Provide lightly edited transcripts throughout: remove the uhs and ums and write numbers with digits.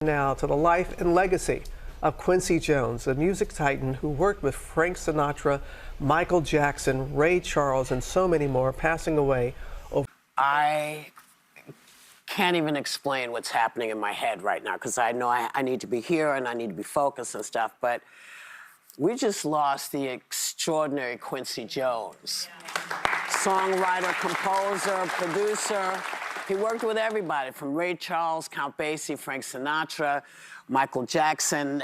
Now to the life and legacy of Quincy Jones, a music titan who worked with Frank Sinatra, Michael Jackson, Ray Charles, and so many more, passing away over. I can't even explain what's happening in my head right now because I know I need to be here and I need to be focused and stuff, but we just lost the extraordinary Quincy Jones. Songwriter, composer, producer. He worked with everybody from Ray Charles, Count Basie, Frank Sinatra, Michael Jackson.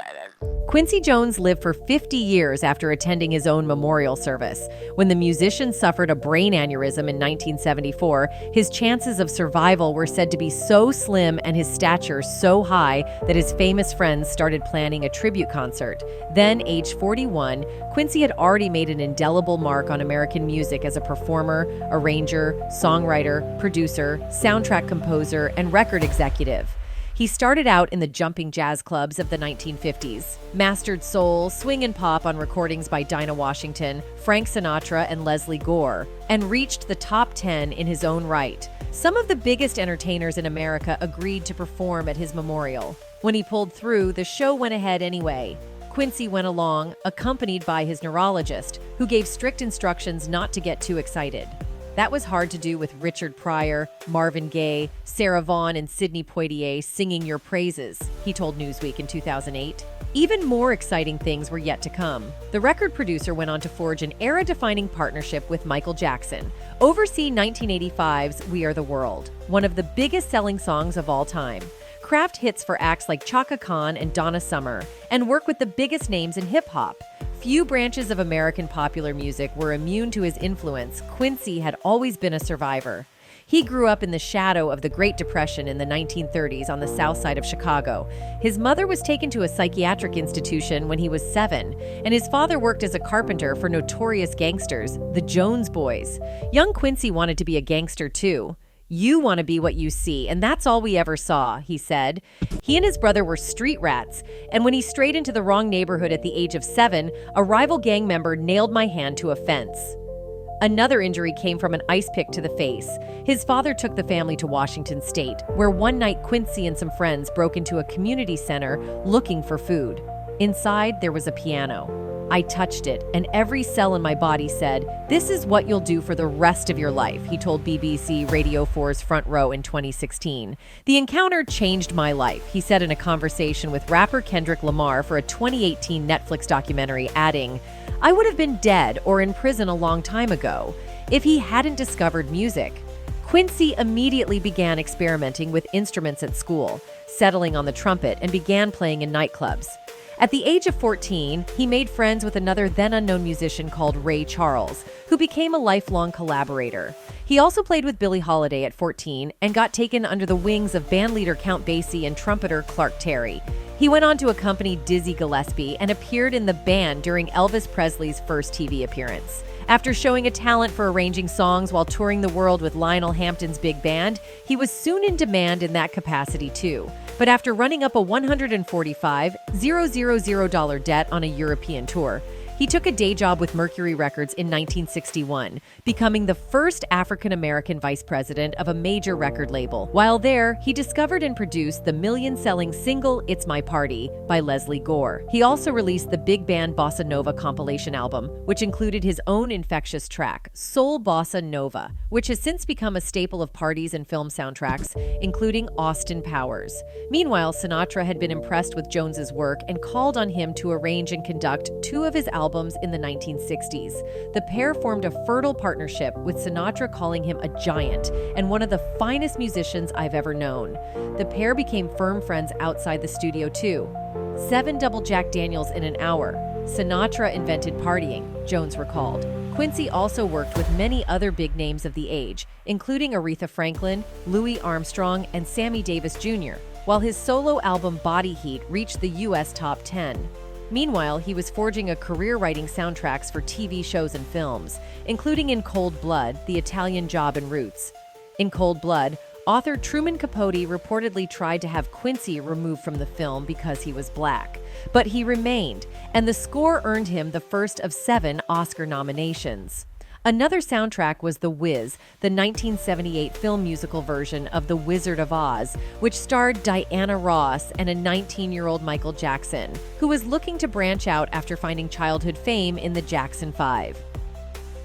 Quincy Jones lived for 50 years after attending his own memorial service. When the musician suffered a brain aneurysm in 1974, his chances of survival were said to be so slim and his stature so high that his famous friends started planning a tribute concert. Then, age 41, Quincy had already made an indelible mark on American music as a performer, arranger, songwriter, producer, soundtrack composer, and record executive. He started out in the jumping jazz clubs of the 1950s, mastered soul, swing, and pop on recordings by Dinah Washington, Frank Sinatra, and Leslie Gore, and reached the top 10 in his own right. Some of the biggest entertainers in America agreed to perform at his memorial. When he pulled through, the show went ahead anyway. Quincy went along, accompanied by his neurologist, who gave strict instructions not to get too excited. That was hard to do with Richard Pryor, Marvin Gaye, Sarah Vaughan, and Sidney Poitier singing your praises, he told Newsweek in 2008. Even more exciting things were yet to come. The record producer went on to forge an era-defining partnership with Michael Jackson, oversee 1985's We Are the World, one of the biggest-selling songs of all time, craft hits for acts like Chaka Khan and Donna Summer, and work with the biggest names in hip-hop. Few branches of American popular music were immune to his influence. Quincy had always been a survivor. He grew up in the shadow of the Great Depression in the 1930s on the south side of Chicago. His mother was taken to a psychiatric institution when he was 7, and his father worked as a carpenter for notorious gangsters, the Jones Boys. Young Quincy wanted to be a gangster too. "You want to be what you see, and that's all we ever saw," he said. He and his brother were street rats, and when he strayed into the wrong neighborhood at the age of 7, a rival gang member nailed my hand to a fence. Another injury came from an ice pick to the face. His father took the family to Washington State, where one night Quincy and some friends broke into a community center looking for food. Inside, there was a piano. "I touched it, and every cell in my body said, 'This is what you'll do for the rest of your life,'" he told BBC Radio 4's Front Row in 2016. "The encounter changed my life," he said in a conversation with rapper Kendrick Lamar for a 2018 Netflix documentary, adding, "I would have been dead or in prison a long time ago if he hadn't discovered music." Quincy immediately began experimenting with instruments at school, settling on the trumpet, and began playing in nightclubs. At the age of 14, he made friends with another then-unknown musician called Ray Charles, who became a lifelong collaborator. He also played with Billie Holiday at 14 and got taken under the wings of bandleader Count Basie and trumpeter Clark Terry. He went on to accompany Dizzy Gillespie and appeared in the band during Elvis Presley's first TV appearance. After showing a talent for arranging songs while touring the world with Lionel Hampton's big band, he was soon in demand in that capacity too. But after running up a $145,000 debt on a European tour, he took a day job with Mercury Records in 1961, becoming the first African-American vice president of a major record label. While there, he discovered and produced the million-selling single "It's My Party" by Leslie Gore. He also released the big band Bossa Nova compilation album, which included his own infectious track, Soul Bossa Nova, which has since become a staple of parties and film soundtracks, including Austin Powers. Meanwhile, Sinatra had been impressed with Jones's work and called on him to arrange and conduct 2 of his albums in the 1960s. The pair formed a fertile partnership, with Sinatra calling him a giant and one of the finest musicians I've ever known. The pair became firm friends outside the studio too. 7 double Jack Daniels in an hour. Sinatra invented partying, Jones recalled. Quincy also worked with many other big names of the age, including Aretha Franklin, Louis Armstrong, and Sammy Davis Jr., while his solo album Body Heat reached the U.S. top 10. Meanwhile, he was forging a career writing soundtracks for TV shows and films, including in Cold Blood, The Italian Job, and Roots. In Cold Blood, author Truman Capote reportedly tried to have Quincy removed from the film because he was black, but he remained, and the score earned him the first of 7 Oscar nominations. Another soundtrack was The Wiz, the 1978 film musical version of The Wizard of Oz, which starred Diana Ross and a 19-year-old Michael Jackson, who was looking to branch out after finding childhood fame in the Jackson 5.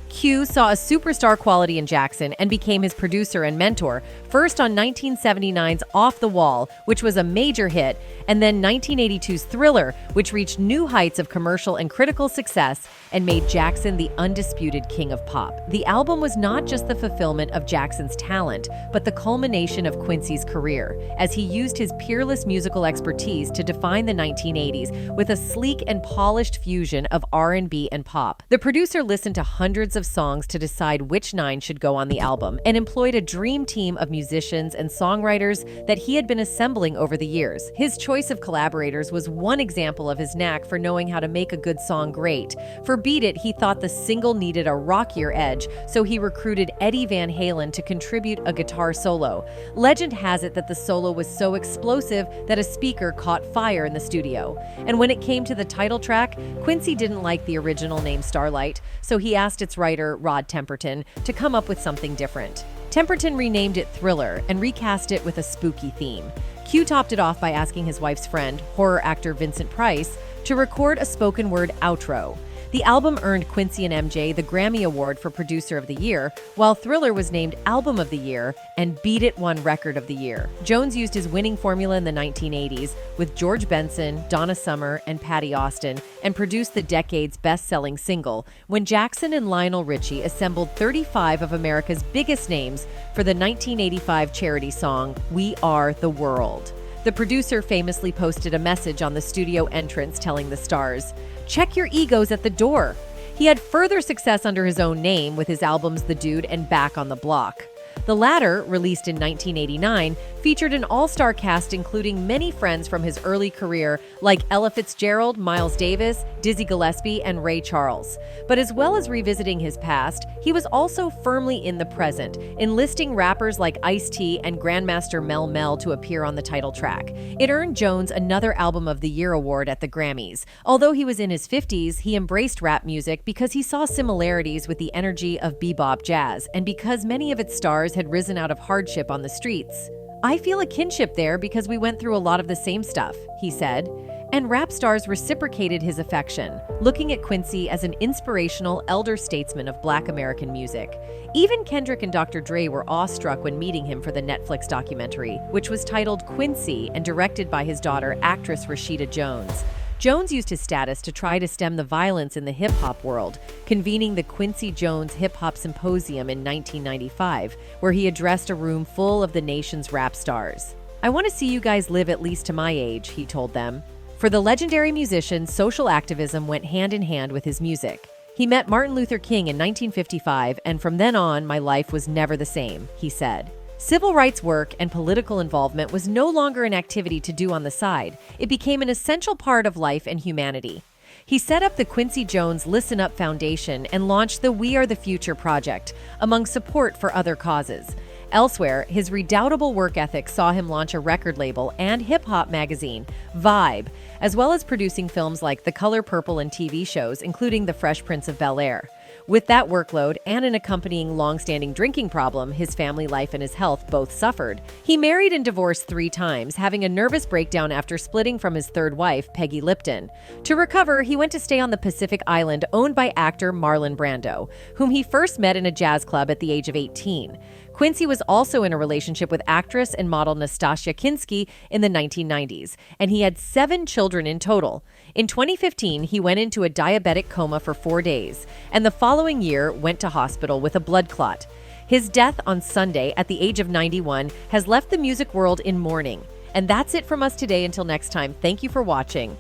Q saw a superstar quality in Jackson and became his producer and mentor, first on 1979's Off the Wall, which was a major hit, and then 1982's Thriller, which reached new heights of commercial and critical success and made Jackson the undisputed king of pop. The album was not just the fulfillment of Jackson's talent, but the culmination of Quincy's career, as he used his peerless musical expertise to define the 1980s with a sleek and polished fusion of R&B and pop. The producer listened to hundreds of songs to decide which 9 should go on the album and employed a dream team of musicians and songwriters that he had been assembling over the years. His choice of collaborators was one example of his knack for knowing how to make a good song great. For Beat It, he thought the single needed a rockier edge, so he recruited Eddie Van Halen to contribute a guitar solo. Legend has it that the solo was so explosive that a speaker caught fire in the studio. And when it came to the title track, Quincy didn't like the original name Starlight, so he asked its writer, Rod Temperton, to come up with something different. Temperton renamed it Thriller and recast it with a spooky theme. Q topped it off by asking his wife's friend, horror actor Vincent Price, to record a spoken word outro. The album earned Quincy and MJ the Grammy Award for Producer of the Year, while Thriller was named Album of the Year and Beat It won Record of the Year. Jones used his winning formula in the 1980s with George Benson, Donna Summer, and Patty Austin, and produced the decade's best-selling single when Jackson and Lionel Richie assembled 35 of America's biggest names for the 1985 charity song, We Are the World. The producer famously posted a message on the studio entrance telling the stars, "Check your egos at the door." He had further success under his own name with his albums The Dude and Back on the Block. The latter, released in 1989, featured an all-star cast including many friends from his early career like Ella Fitzgerald, Miles Davis, Dizzy Gillespie, and Ray Charles. But as well as revisiting his past, he was also firmly in the present, enlisting rappers like Ice-T and Grandmaster Mel Mel to appear on the title track. It earned Jones another Album of the Year award at the Grammys. Although he was in his 50s, he embraced rap music because he saw similarities with the energy of bebop jazz, and because many of its stars had risen out of hardship on the streets. "I feel a kinship there because we went through a lot of the same stuff," he said. And rap stars reciprocated his affection, looking at Quincy as an inspirational elder statesman of Black American music. Even Kendrick and Dr. Dre were awestruck when meeting him for the Netflix documentary, which was titled Quincy and directed by his daughter, actress Rashida Jones. Jones used his status to try to stem the violence in the hip-hop world, convening the Quincy Jones Hip Hop Symposium in 1995, where he addressed a room full of the nation's rap stars. "I want to see you guys live at least to my age," he told them. For the legendary musician, social activism went hand in hand with his music. He met Martin Luther King in 1955, and from then on, my life was never the same, he said. Civil rights work and political involvement was no longer an activity to do on the side. It became an essential part of life and humanity. He set up the Quincy Jones Listen Up Foundation and launched the We Are the Future project, among support for other causes. Elsewhere, his redoubtable work ethic saw him launch a record label and hip-hop magazine, Vibe, as well as producing films like The Color Purple and TV shows, including The Fresh Prince of Bel-Air. With that workload and an accompanying long-standing drinking problem, his family life and his health both suffered. He married and divorced 3 times, having a nervous breakdown after splitting from his third wife, Peggy Lipton. To recover, he went to stay on the Pacific Island owned by actor Marlon Brando, whom he first met in a jazz club at the age of 18. Quincy was also in a relationship with actress and model Nastasia Kinski in the 1990s, and he had 7 children in total. In 2015, he went into a diabetic coma for 4 days, and the following year went to hospital with a blood clot. His death on Sunday at the age of 91 has left the music world in mourning. And that's it from us today. Until next time, thank you for watching.